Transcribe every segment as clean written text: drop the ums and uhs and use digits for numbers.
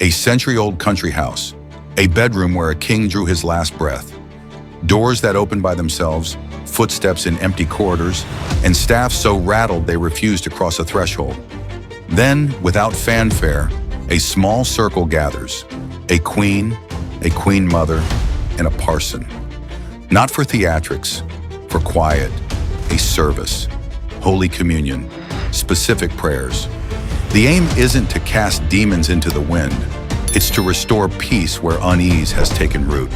A century-old country house, a bedroom where a king drew his last breath. Doors that opened by themselves, footsteps in empty corridors, and staff so rattled they refused to cross a threshold. Then, without fanfare, a small circle gathers. A queen mother, and a parson. Not for theatrics, for quiet, a service, Holy Communion, specific prayers. The aim isn't to cast demons into the wind, it's to restore peace where unease has taken root.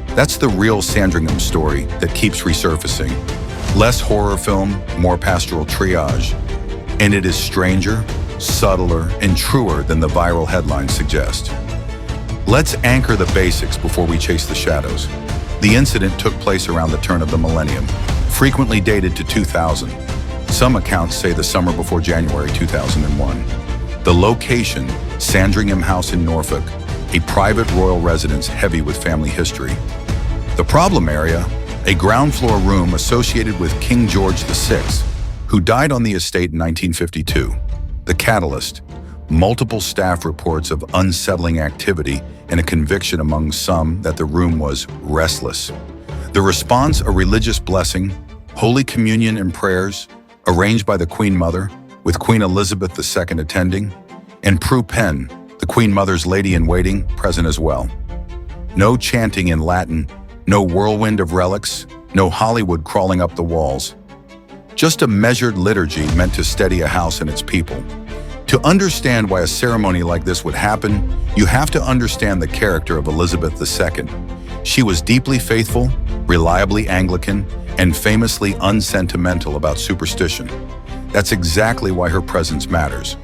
That's the real Sandringham story that keeps resurfacing. Less horror film, more pastoral triage. And it is stranger, subtler, and truer than the viral headlines suggest. Let's anchor the basics before we chase the shadows. The incident took place around the turn of the millennium, frequently dated to 2000. Some accounts say the summer before January 2001. The location, Sandringham House in Norfolk, a private royal residence heavy with family history. The problem area, a ground floor room associated with King George VI, who died on the estate in 1952. The catalyst, multiple staff reports of unsettling activity and a conviction among some that the room was restless. The response, a religious blessing, Holy Communion and prayers, arranged by the Queen Mother, with Queen Elizabeth II attending, and Prue Penn, the Queen Mother's lady-in-waiting, present as well. No chanting in Latin, no whirlwind of relics, no Hollywood crawling up the walls. Just a measured liturgy meant to steady a house and its people. To understand why a ceremony like this would happen, you have to understand the character of Elizabeth II. She was deeply faithful, reliably Anglican, and famously unsentimental about superstition. That's exactly why her presence matters.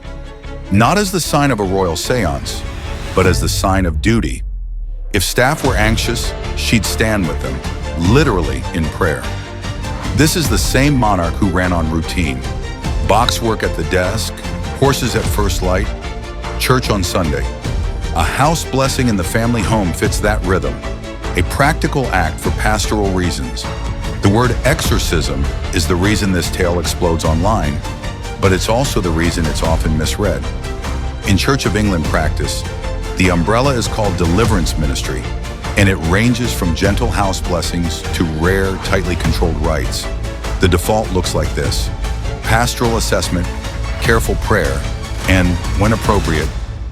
Not as the sign of a royal seance, but as the sign of duty. If staff were anxious, she'd stand with them, literally in prayer. This is the same monarch who ran on routine. Box work at the desk, horses at first light, church on Sunday. A house blessing in the family home fits that rhythm, a practical act for pastoral reasons. The word exorcism is the reason this tale explodes online, but it's also the reason it's often misread. In Church of England practice, the umbrella is called deliverance ministry, and it ranges from gentle house blessings to rare, tightly controlled rites. The default looks like this: pastoral assessment, careful prayer, and, when appropriate,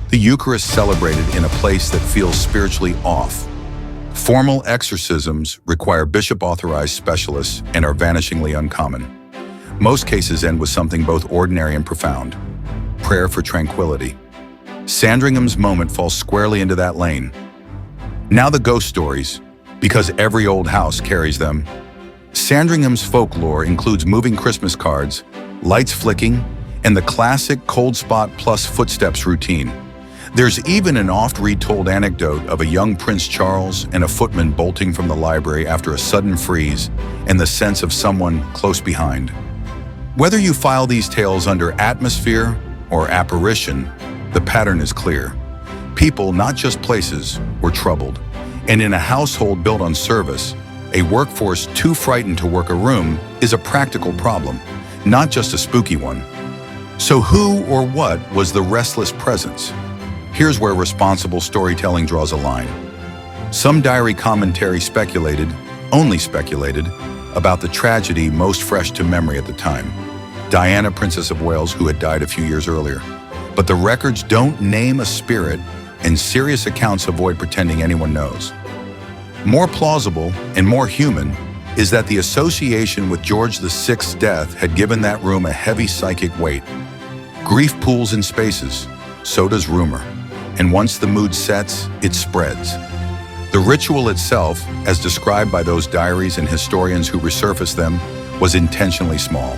the Eucharist celebrated in a place that feels spiritually off. Formal exorcisms require bishop-authorized specialists and are vanishingly uncommon. Most cases end with something both ordinary and profound: prayer for tranquility. Sandringham's moment falls squarely into that lane. Now the ghost stories, because every old house carries them. Sandringham's folklore includes moving Christmas cards, lights flicking, and the classic cold spot plus footsteps routine. There's even an oft-retold anecdote of a young Prince Charles and a footman bolting from the library after a sudden freeze and the sense of someone close behind. Whether you file these tales under atmosphere or apparition, the pattern is clear. People, not just places, were troubled. And in a household built on service, a workforce too frightened to work a room is a practical problem, not just a spooky one. So who or what was the restless presence? Here's where responsible storytelling draws a line. Some diary commentary speculated, only speculated, about the tragedy most fresh to memory at the time: Diana, Princess of Wales, who had died a few years earlier. But the records don't name a spirit, and serious accounts avoid pretending anyone knows. More plausible and more human is that the association with George VI's death had given that room a heavy psychic weight. Grief pools in spaces, so does rumor. And once the mood sets, it spreads. The ritual itself, as described by those diaries and historians who resurfaced them, was intentionally small.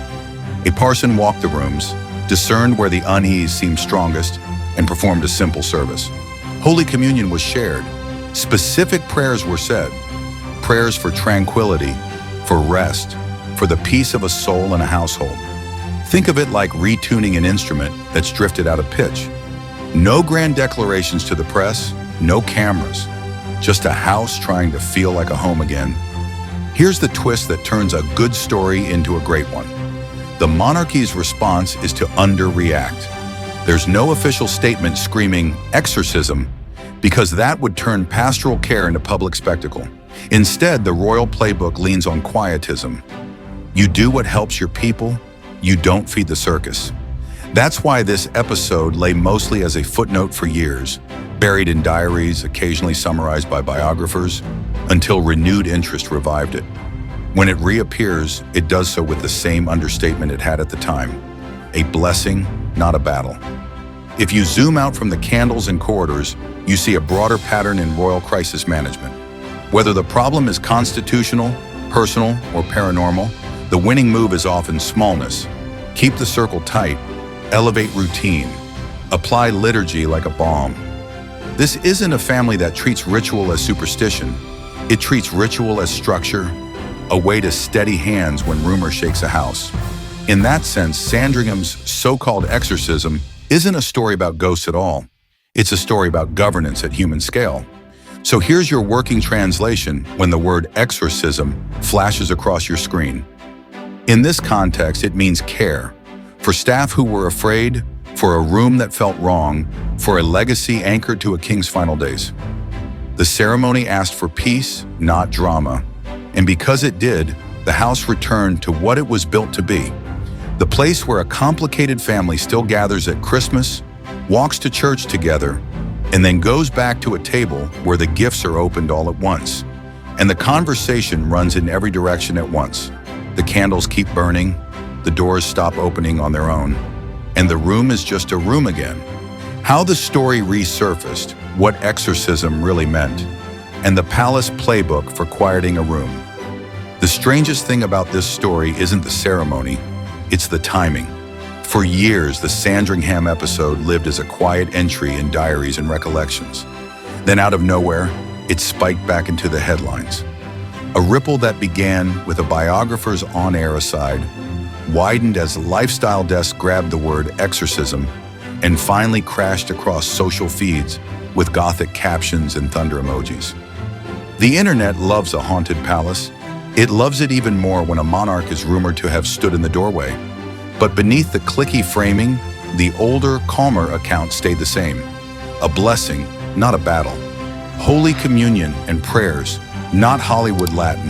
A parson walked the rooms, discerned where the unease seemed strongest, and performed a simple service. Holy Communion was shared. Specific prayers were said. Prayers for tranquility, for rest, for the peace of a soul and a household. Think of it like retuning an instrument that's drifted out of pitch. No grand declarations to the press, no cameras, just a house trying to feel like a home again. Here's the twist that turns a good story into a great one. The monarchy's response is to underreact. There's no official statement screaming exorcism, because that would turn pastoral care into public spectacle. Instead, the royal playbook leans on quietism. You do what helps your people, you don't feed the circus. That's why this episode lay mostly as a footnote for years, buried in diaries, occasionally summarized by biographers, until renewed interest revived it. When it reappears, it does so with the same understatement it had at the time: a blessing, not a battle. If you zoom out from the candles and corridors, you see a broader pattern in royal crisis management. Whether the problem is constitutional, personal, or paranormal, the winning move is often smallness. Keep the circle tight, elevate routine, apply liturgy like a balm. This isn't a family that treats ritual as superstition. It treats ritual as structure, a way to steady hands when rumor shakes a house. In that sense, Sandringham's so-called exorcism isn't a story about ghosts at all. It's a story about governance at human scale. So here's your working translation when the word exorcism flashes across your screen. In this context, it means care. For staff who were afraid, for a room that felt wrong, for a legacy anchored to a king's final days. The ceremony asked for peace, not drama. And because it did, the house returned to what it was built to be. The place where a complicated family still gathers at Christmas, walks to church together, and then goes back to a table where the gifts are opened all at once. And the conversation runs in every direction at once. The candles keep burning, the doors stop opening on their own, and the room is just a room again. How the story resurfaced, what exorcism really meant, and the palace playbook for quieting a room. The strangest thing about this story isn't the ceremony, it's the timing. For years, the Sandringham episode lived as a quiet entry in diaries and recollections. Then out of nowhere, it spiked back into the headlines. A ripple that began with a biographer's on-air aside, widened as lifestyle desks grabbed the word exorcism, and finally crashed across social feeds with gothic captions and thunder emojis. The internet loves a haunted palace. It loves it even more when a monarch is rumored to have stood in the doorway. But beneath the clicky framing, the older, calmer account stayed the same. A blessing, not a battle. Holy communion and prayers, not Hollywood Latin.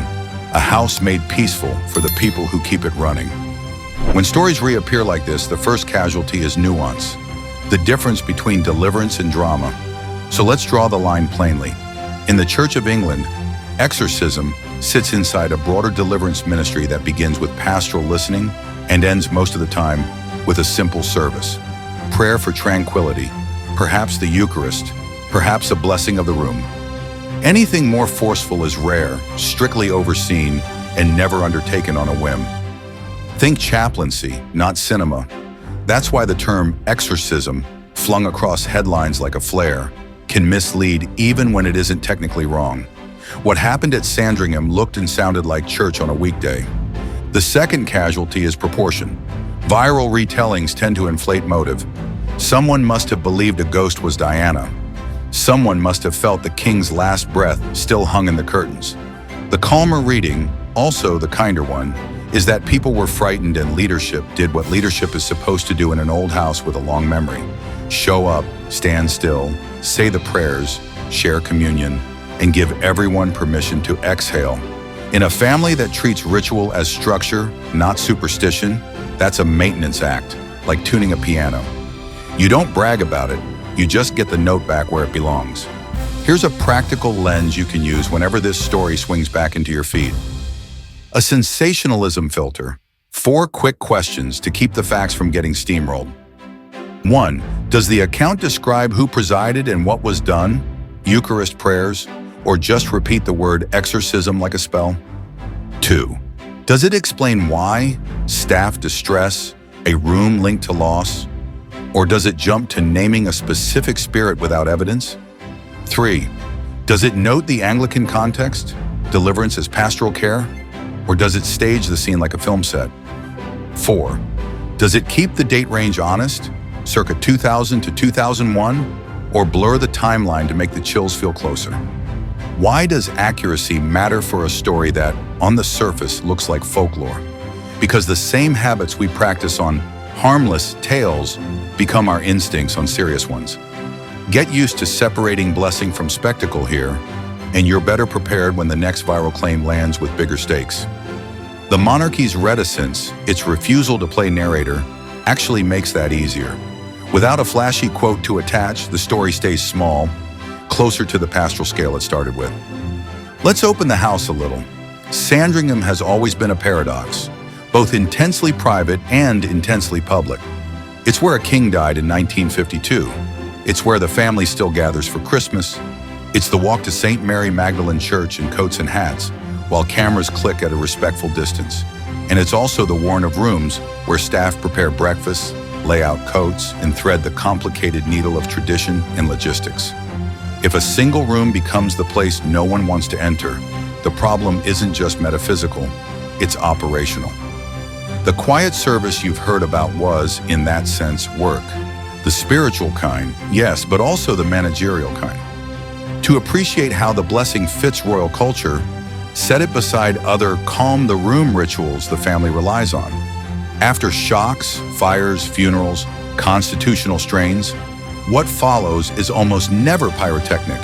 A house made peaceful for the people who keep it running. When stories reappear like this, the first casualty is nuance, the difference between deliverance and drama. So let's draw the line plainly. In the Church of England, exorcism sits inside a broader deliverance ministry that begins with pastoral listening and ends most of the time with a simple service. Prayer for tranquility, perhaps the Eucharist, perhaps a blessing of the room. Anything more forceful is rare, strictly overseen, and never undertaken on a whim. Think chaplaincy, not cinema. That's why the term exorcism, flung across headlines like a flare, can mislead even when it isn't technically wrong. What happened at Sandringham looked and sounded like church on a weekday. The second casualty is proportion. Viral retellings tend to inflate motive. Someone must have believed a ghost was Diana. Someone must have felt the king's last breath still hung in the curtains. The calmer reading, also the kinder one, is that people were frightened and leadership did what leadership is supposed to do in an old house with a long memory. Show up, stand still, say the prayers, share communion, and give everyone permission to exhale. In a family that treats ritual as structure, not superstition, that's a maintenance act, like tuning a piano. You don't brag about it, you just get the note back where it belongs. Here's a practical lens you can use whenever this story swings back into your feed. A sensationalism filter. 4 quick questions to keep the facts from getting steamrolled. 1. Does the account describe who presided and what was done? Eucharist prayers? Or just repeat the word exorcism like a spell? 2. Does it explain why? Staff distress? A room linked to loss? Or does it jump to naming a specific spirit without evidence? 3. Does it note the Anglican context? Deliverance as pastoral care? Or does it stage the scene like a film set? 4. Does it keep the date range honest? Circa 2000 to 2001? Or blur the timeline to make the chills feel closer? Why does accuracy matter for a story that, on the surface, looks like folklore? Because the same habits we practice on harmless tales become our instincts on serious ones. Get used to separating blessing from spectacle here, and you're better prepared when the next viral claim lands with bigger stakes. The monarchy's reticence, its refusal to play narrator, actually makes that easier. Without a flashy quote to attach, the story stays small, closer to the pastoral scale it started with. Let's open the house a little. Sandringham has always been a paradox, both intensely private and intensely public. It's where a king died in 1952. It's where the family still gathers for Christmas. It's the walk to St. Mary Magdalene Church in coats and hats, while cameras click at a respectful distance. And it's also the warren of rooms where staff prepare breakfast, lay out coats, and thread the complicated needle of tradition and logistics. If a single room becomes the place no one wants to enter, the problem isn't just metaphysical, it's operational. The quiet service you've heard about was, in that sense, work. The spiritual kind, yes, but also the managerial kind. To appreciate how the blessing fits royal culture, set it beside other calm-the-room rituals the family relies on. After shocks, fires, funerals, constitutional strains, what follows is almost never pyrotechnic.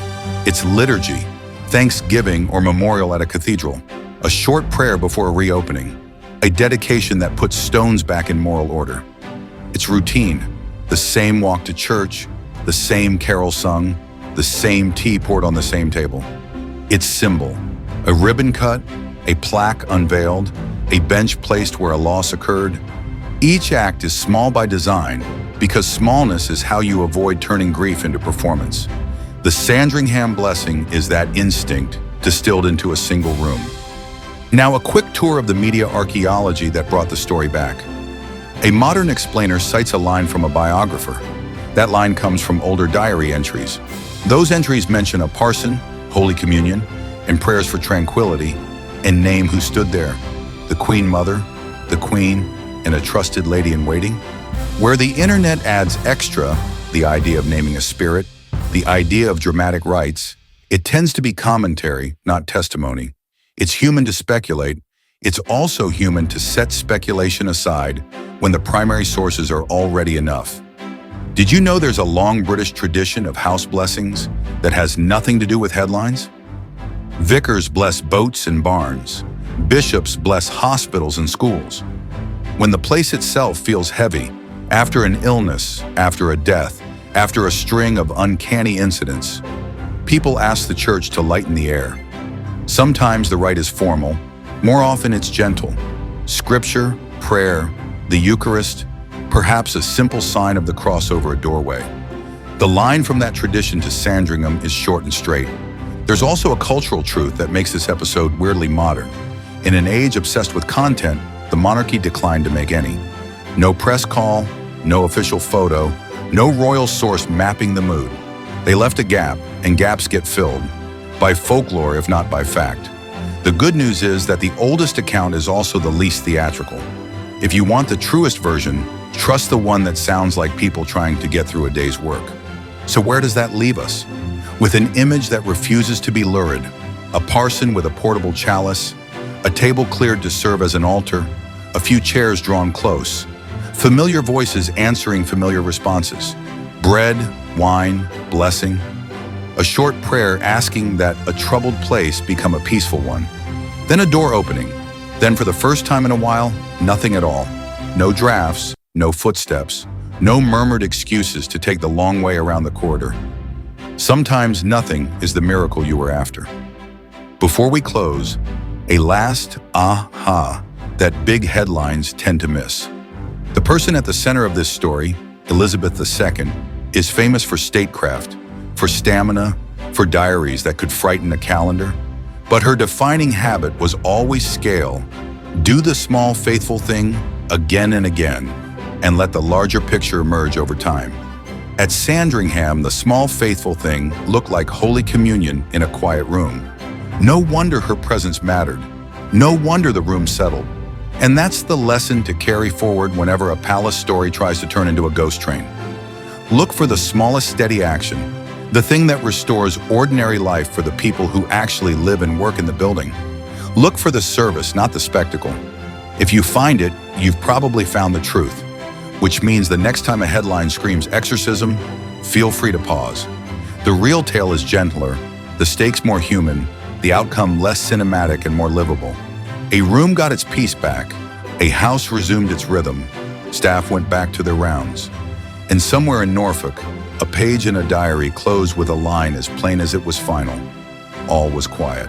It's liturgy, thanksgiving, or memorial at a cathedral, a short prayer before a reopening, a dedication that puts stones back in moral order. It's routine, the same walk to church, the same carol sung, the same tea poured on the same table. It's symbol, a ribbon cut, a plaque unveiled, a bench placed where a loss occurred. Each act is small by design because smallness is how you avoid turning grief into performance. The Sandringham blessing is that instinct distilled into a single room. Now a quick tour of the media archaeology that brought the story back. A modern explainer cites a line from a biographer. That line comes from older diary entries. Those entries mention a parson, Holy Communion, and prayers for tranquility, and name who stood there: the Queen Mother, the Queen, and a trusted lady in waiting. Where the internet adds extra, the idea of naming a spirit, the idea of dramatic rites, it tends to be commentary, not testimony. It's human to speculate. It's also human to set speculation aside when the primary sources are already enough. Did you know there's a long British tradition of house blessings that has nothing to do with headlines? Vicars bless boats and barns. Bishops bless hospitals and schools. When the place itself feels heavy, after an illness, after a death, after a string of uncanny incidents, people ask the church to lighten the air. Sometimes the rite is formal, more often it's gentle. Scripture, prayer, the Eucharist, perhaps a simple sign of the cross over a doorway. The line from that tradition to Sandringham is short and straight. There's also a cultural truth that makes this episode weirdly modern. In an age obsessed with content, the monarchy declined to make any. No press call, no official photo, no royal source mapping the mood. They left a gap, and gaps get filled by folklore, if not by fact. The good news is that the oldest account is also the least theatrical. If you want the truest version, trust the one that sounds like people trying to get through a day's work. So where does that leave us? With an image that refuses to be lurid, a parson with a portable chalice, a table cleared to serve as an altar, a few chairs drawn close, familiar voices answering familiar responses, bread, wine, blessing, a short prayer asking that a troubled place become a peaceful one, then a door opening, then for the first time in a while, nothing at all. No drafts, no footsteps, no murmured excuses to take the long way around the corridor. Sometimes nothing is the miracle you were after. Before we close, a last aha that big headlines tend to miss. The person at the center of this story, Elizabeth II, is famous for statecraft, for stamina, for diaries that could frighten a calendar. But her defining habit was always scale. Do the small faithful thing again and again, and let the larger picture emerge over time. At Sandringham, the small faithful thing looked like Holy Communion in a quiet room. No wonder her presence mattered. No wonder the room settled. And that's the lesson to carry forward whenever a palace story tries to turn into a ghost train. Look for the smallest steady action, the thing that restores ordinary life for the people who actually live and work in the building. Look for the service, not the spectacle. If you find it, you've probably found the truth, which means the next time a headline screams exorcism, feel free to pause. The real tale is gentler, the stakes more human, the outcome less cinematic and more livable. A room got its peace back, a house resumed its rhythm, staff went back to their rounds. And somewhere in Norfolk, a page in a diary closed with a line as plain as it was final. All was quiet.